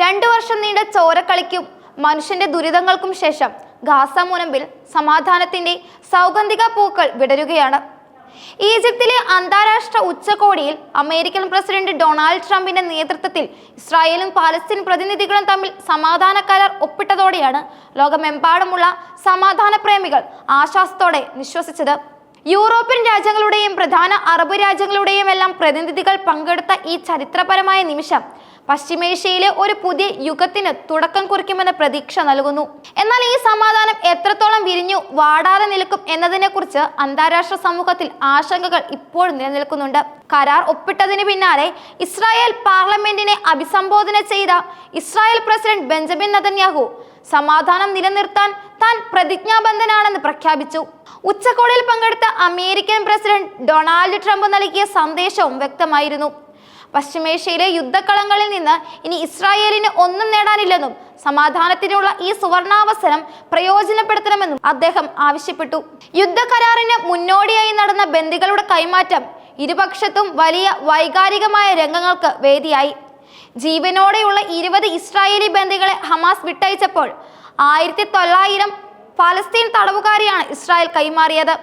2 വർഷം നീണ്ട ചോരക്കളിക്കും മനുഷ്യന്റെ ദുരിതങ്ങൾക്കും ശേഷം ഗാസ മുനമ്പിൽ സമാധാനത്തിന്റെ സൗഗന്ധിക പൂക്കൾ വിടരുകയാണ്. ഈജിപ്തിലെ അന്താരാഷ്ട്ര ഉച്ചകോടിയിൽ അമേരിക്കൻ പ്രസിഡന്റ് ഡൊണാൾഡ് ട്രംപിന്റെ നേതൃത്വത്തിൽ ഇസ്രായേലും പാലസ്തീൻ പ്രതിനിധികളും തമ്മിൽ സമാധാന കരാർ ഒപ്പിട്ടതോടെയാണ് ലോകമെമ്പാടുമുള്ള സമാധാന പ്രേമികൾ ആശ്വാസത്തോടെ നിശ്വസിച്ചത്. യൂറോപ്യൻ രാജ്യങ്ങളുടെയും പ്രധാന അറബ് രാജ്യങ്ങളുടെയും എല്ലാം പ്രതിനിധികൾ പങ്കെടുത്ത ഈ ചരിത്രപരമായ നിമിഷം പശ്ചിമേഷ്യയിലെ ഒരു പുതിയ യുഗത്തിന് തുടക്കം കുറിക്കുമെന്ന പ്രതീക്ഷ നൽകുന്നു. എന്നാൽ ഈ സമാധാനം എത്രത്തോളം വിരിഞ്ഞു വാടാതെ നിൽക്കും എന്നതിനെക്കുറിച്ച് അന്താരാഷ്ട്ര സമൂഹത്തിൽ ആശങ്കകൾ ഇപ്പോൾ നിലനിൽക്കുന്നുണ്ട്. കരാർ ഒപ്പിട്ടതിന് പിന്നാലെ ഇസ്രായേൽ പാർലമെന്റിനെ അഭിസംബോധന ചെയ്ത ഇസ്രായേൽ പ്രസിഡന്റ് ബെഞ്ചമിൻ നെതന്യാഹു സമാധാനം നിലനിർത്താൻ താൻ പ്രതിജ്ഞാബദ്ധനാണെന്ന് പ്രഖ്യാപിച്ചു. ഉച്ചകോടിയിൽ പങ്കെടുത്ത അമേരിക്കൻ പ്രസിഡന്റ് ഡൊണാൾഡ് ട്രംപ് നൽകിയ സന്ദേശവും വ്യക്തമായിരുന്നു. പശ്ചിമേഷ്യയിലെ യുദ്ധക്കളങ്ങളിൽ നിന്ന് ഇനി ഇസ്രായേലിന് ഒന്നും നേടാനില്ലെന്നും സമാധാനത്തിനുള്ള ഈ സുവർണാവസരം പ്രയോജനപ്പെടുത്തണമെന്നും അദ്ദേഹം ആവശ്യപ്പെട്ടു. യുദ്ധ കരാറിന് മുന്നോടിയായി നടന്ന ബന്ദികളുടെ കൈമാറ്റം ഇരുപക്ഷത്തും വലിയ വൈകാരികമായ രംഗങ്ങൾക്ക് വേദിയായി. ജീവനോടെയുള്ള 20 ഇസ്രായേലി ബന്ദികളെ ഹമാസ് വിട്ടയച്ചപ്പോൾ 1900 പാലസ്തീൻ തടവുകാരെയാണ് ഇസ്രായേൽ കൈമാറിയത്.